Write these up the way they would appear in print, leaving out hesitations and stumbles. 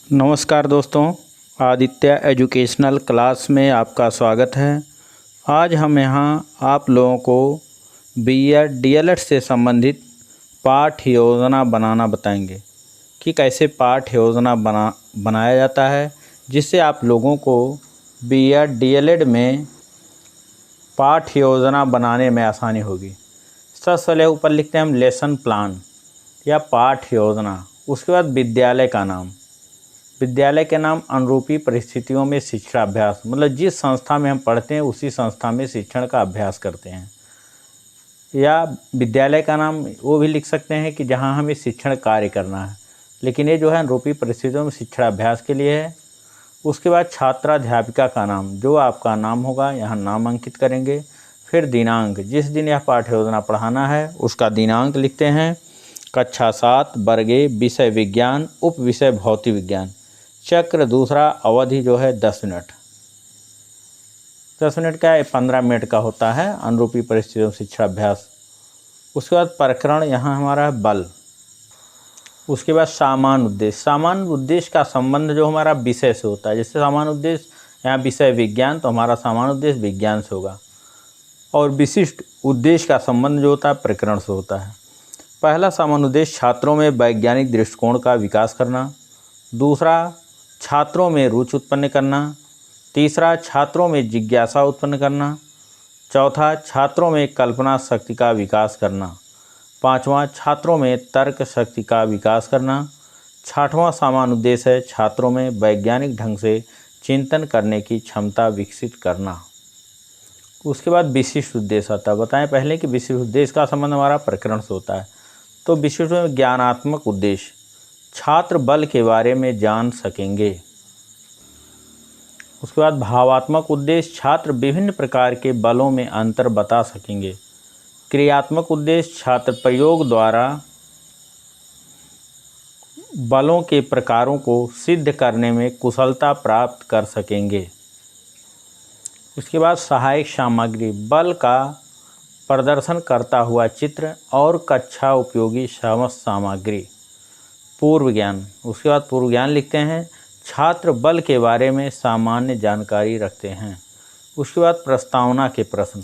नमस्कार दोस्तों, Aditya educational class में आपका स्वागत है। आज हम यहाँ आप लोगों को बीएड डीएलएड से संबंधित पाठ योजना बनाना बताएंगे कि कैसे पाठ योजना बनाया जाता है, जिससे आप लोगों को बीएड डीएलएड में पाठ योजना बनाने में आसानी होगी। सबसे पहले ऊपर लिखते हैं हम लेसन प्लान या पाठ योजना। उसके बाद विद्यालय का नाम, विद्यालय के नाम अनुरूपी परिस्थितियों में शिक्षा अभ्यास, मतलब जिस संस्था में हम पढ़ते हैं उसी संस्था में शिक्षण का अभ्यास करते हैं। या विद्यालय का नाम वो भी लिख सकते हैं कि जहां हमें शिक्षण कार्य करना है, लेकिन ये जो है अनुरूपी परिस्थितियों में शिक्षण अभ्यास के लिए है। उसके बाद छात्राध्यापिका का नाम, जो आपका नाम होगा यहाँ नाम अंकित करेंगे। फिर दिनांक, जिस दिन यह पाठ्य योजना पढ़ाना है उसका दिनांक लिखते हैं। कक्षा 7 वर्ग ए, विषय विज्ञान, उप विषय भौतिक विज्ञान। चक्र दूसरा, अवधि जो है 10 मिनट। 10 मिनट का 15 मिनट का होता है अनुरूपी परिस्थितियों शिक्षा अभ्यास। उसके बाद प्रकरण यहाँ हमारा है बल। उसके बाद सामान्य उद्देश्य, सामान्य उद्देश्य का संबंध जो हमारा विषय से होता है। जैसे सामान्य उद्देश्य यहाँ विषय विज्ञान, तो हमारा सामान्य उद्देश्य विज्ञान से होगा। और विशिष्ट उद्देश्य का संबंध जो होता है प्रकरण से होता है। पहला सामान्य उद्देश्य छात्रों में वैज्ञानिक दृष्टिकोण का विकास करना। दूसरा, छात्रों में रुचि उत्पन्न करना। तीसरा, छात्रों में जिज्ञासा उत्पन्न करना। चौथा, छात्रों में कल्पना शक्ति का विकास करना। पांचवा, छात्रों में तर्क शक्ति का विकास करना। छठवां सामान्य उद्देश्य है छात्रों में वैज्ञानिक ढंग से चिंतन करने की क्षमता विकसित करना। उसके बाद विशिष्ट उद्देश्य आता है। बताएं पहले कि विशिष्ट उद्देश्य का संबंध हमारा प्रकरण से होता है। तो विशिष्ट में ज्ञानात्मक उद्देश्य, छात्र बल के बारे में जान सकेंगे। उसके बाद भावात्मक उद्देश्य, छात्र विभिन्न प्रकार के बलों में अंतर बता सकेंगे। क्रियात्मक उद्देश्य, छात्र प्रयोग द्वारा बलों के प्रकारों को सिद्ध करने में कुशलता प्राप्त कर सकेंगे। उसके बाद सहायक सामग्री, बल का प्रदर्शन करता हुआ चित्र और कक्षा उपयोगी समस्त सामग्री। पूर्व ज्ञान, उसके बाद पूर्व ज्ञान लिखते हैं। छात्र बल के बारे में सामान्य जानकारी रखते हैं। उसके बाद प्रस्तावना के प्रश्न,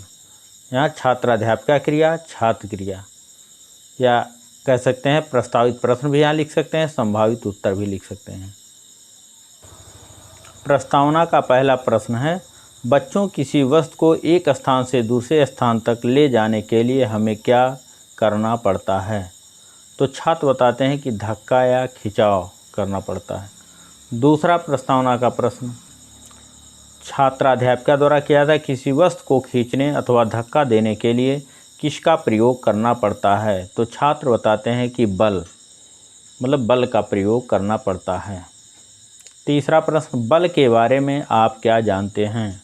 यहाँ छात्राध्यापिका क्रिया, छात्र क्रिया, या कह सकते हैं प्रस्तावित प्रश्न भी यहाँ लिख सकते हैं, संभावित उत्तर भी लिख सकते हैं। प्रस्तावना का पहला प्रश्न है, बच्चों किसी वस्तु को एक स्थान से दूसरे स्थान तक ले जाने के लिए हमें क्या करना पड़ता है? तो छात्र बताते हैं कि धक्का या खिंचाव करना पड़ता है। दूसरा प्रस्तावना का प्रश्न, छात्राध्यापिका द्वारा किया जाता है किसी वस्तु को खींचने अथवा धक्का देने के लिए किसका प्रयोग करना पड़ता है? तो छात्र बताते हैं कि बल, मतलब बल का प्रयोग करना पड़ता है। तीसरा प्रश्न, बल के बारे में आप क्या जानते हैं?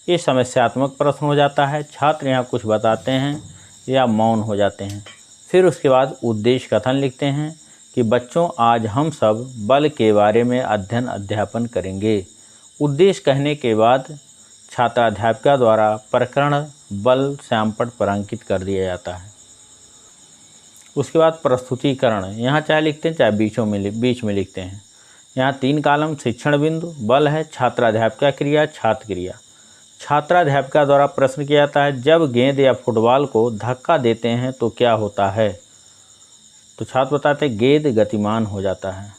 ये समस्यात्मक प्रश्न हो जाता है। छात्र यहाँ कुछ बताते हैं या मौन हो जाते हैं। फिर उसके बाद उद्देश्य कथन लिखते हैं कि बच्चों आज हम सब बल के बारे में अध्ययन अध्यापन करेंगे। उद्देश्य कहने के बाद छात्राध्यापिका द्वारा प्रकरण बल श्यामपट पर अंकित कर दिया जाता है। उसके बाद प्रस्तुतिकरण, यहाँ चाहे लिखते हैं चाहे बीच में लिखते हैं। यहाँ 3 कॉलम, शिक्षण बिंदु, बल है, छात्राध्यापिका क्रिया, छात्र क्रिया। छात्राध्यापिका द्वारा प्रश्न किया जाता है, जब गेंद या फुटबॉल को धक्का देते हैं तो क्या होता है? तो छात्र बताते हैं गेंद गतिमान हो जाता है।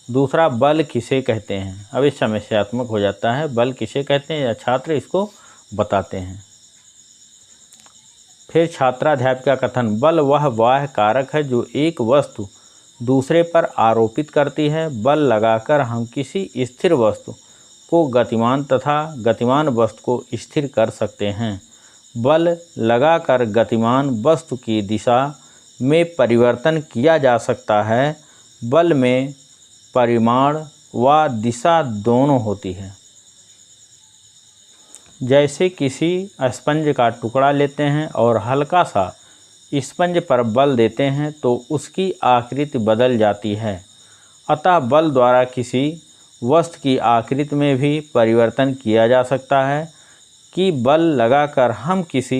दूसरा, बल किसे कहते हैं? अब ये समस्यात्मक हो जाता है, बल किसे कहते हैं या छात्र इसको बताते हैं। फिर छात्राध्यापिका कथन, बल वह बाह्य कारक है जो एक वस्तु दूसरे पर आरोपित करती है। बल लगाकर हम किसी स्थिर वस्तु को गतिमान तथा गतिमान वस्तु को स्थिर कर सकते हैं। बल लगाकर गतिमान वस्तु की दिशा में परिवर्तन किया जा सकता है। बल में परिमाण व दिशा दोनों होती है। जैसे किसी स्पंज का टुकड़ा लेते हैं और हल्का सा स्पंज पर बल देते हैं तो उसकी आकृति बदल जाती है। अतः बल द्वारा किसी वस्तु की आकृति में भी परिवर्तन किया जा सकता है कि बल लगाकर हम किसी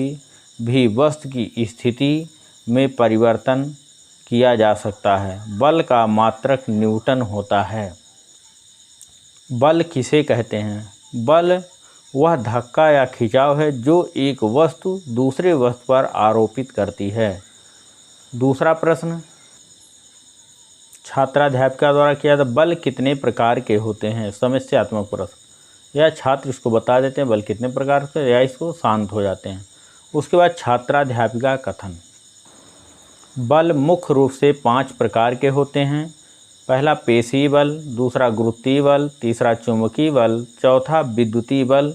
भी वस्तु की स्थिति में परिवर्तन किया जा सकता है। बल का मात्रक न्यूटन होता है। बल किसे कहते हैं? बल वह धक्का या खिंचाव है जो एक वस्तु दूसरे वस्तु पर आरोपित करती है। दूसरा प्रश्न छात्राध्यापिका द्वारा किया था, बल कितने प्रकार के होते हैं? समस्यात्मक प्रश्न। या छात्र इसको बता देते हैं बल कितने प्रकार के, या इसको शांत हो जाते हैं। उसके बाद छात्राध्यापिका कथन। बल मुख्य रूप से 5 प्रकार के होते हैं। पहला पेशीय बल, दूसरा गुरुत्वीय बल, तीसरा चुंबकीय बल, चौथा विद्युतीय बल,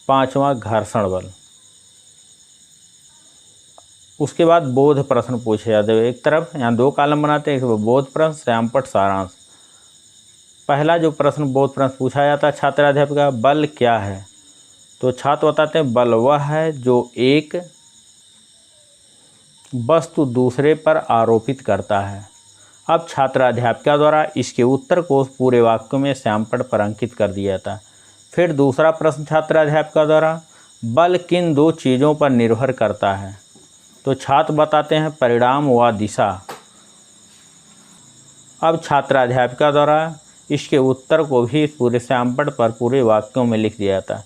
पांचवा घर्षण बल। उसके बाद बोध प्रश्न पूछे जाते हैं। एक तरफ यहाँ 2 कॉलम बनाते हैं, एक बोध प्रश्न, श्यामपट्ट सारांश। पहला जो प्रश्न बोध प्रश्न पूछा जाता है छात्राध्यापिका, बल क्या है? तो छात्र बताते हैं बल वह है जो एक वस्तु दूसरे पर आरोपित करता है। अब छात्राध्यापिका द्वारा इसके उत्तर को पूरे वाक्य में श्यामपट्ट पर अंकित कर दिया जाता है। फिर दूसरा प्रश्न छात्राध्यापिका द्वारा, बल किन 2 चीज़ों पर निर्भर करता है? तो छात्र बताते हैं परिणाम व दिशा। अब छात्राध्यापिका द्वारा इसके उत्तर को भी पूरे श्यामपट्ट पर पूरे वाक्यों में लिख दिया जाता है।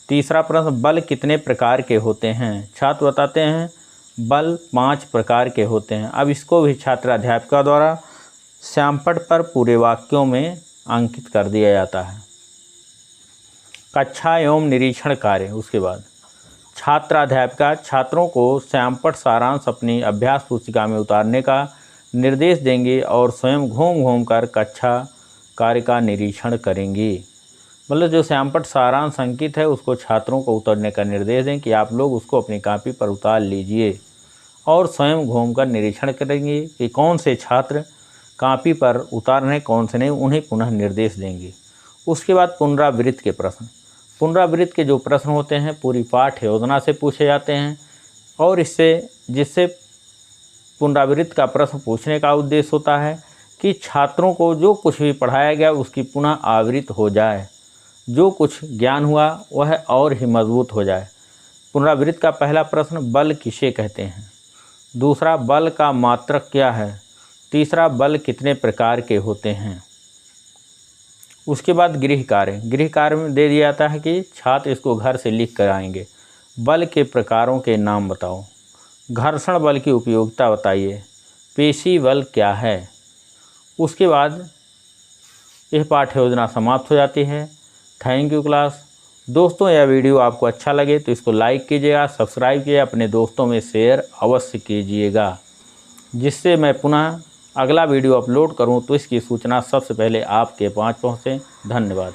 तीसरा प्रश्न, बल कितने प्रकार के होते हैं? छात्र बताते हैं बल 5 प्रकार के होते हैं। अब इसको भी छात्राध्यापिका द्वारा श्यामपट्ट पर पूरे वाक्यों में अंकित कर दिया जाता है। कक्षा एवं निरीक्षण कार्य। उसके बाद छात्राध्यापिका छात्रों को श्यामपट्ट सारांश अपनी अभ्यास पुस्तिका में उतारने का निर्देश देंगी और स्वयं घूम घूम कर कक्षा कार्य का निरीक्षण करेंगी। मतलब जो श्यामपट्ट सारांश अंकित है उसको छात्रों को उतारने का निर्देश दें कि आप लोग उसको अपनी कॉपी पर उतार लीजिए और स्वयं घूमकर निरीक्षण करेंगे कि कौन से छात्र कॉपी पर उतार रहे हैं, कौन से नहीं, उन्हें पुनः निर्देश देंगे। उसके बाद पुनरावृत्ति के प्रश्न। पुनरावृत्ति के जो प्रश्न होते हैं पूरी पाठ योजना से पूछे जाते हैं और जिससे पुनरावृत्ति का प्रश्न पूछने का उद्देश्य होता है कि छात्रों को जो कुछ भी पढ़ाया गया उसकी पुनः आवृत्ति हो जाए, जो कुछ ज्ञान हुआ वह और ही मजबूत हो जाए। पुनरावृत्ति का पहला प्रश्न, बल किसे कहते हैं? दूसरा, बल का मात्रक क्या है? तीसरा, बल कितने प्रकार के होते हैं? उसके बाद गृह कार्य में दे दिया जाता है कि छात्र इसको घर से लिख कर आएंगे। बल के प्रकारों के नाम बताओ, घर्षण बल की उपयोगिता बताइए, पेशी बल क्या है। उसके बाद यह पाठ्य योजना समाप्त हो जाती है। Thank you class. दोस्तों यह वीडियो आपको अच्छा लगे तो इसको लाइक कीजिएगा, सब्सक्राइब कीजिए, अपने दोस्तों में शेयर अवश्य कीजिएगा, जिससे मैं पुनः अगला वीडियो अपलोड करूं तो इसकी सूचना सबसे पहले आपके पास पहुंचे। धन्यवाद।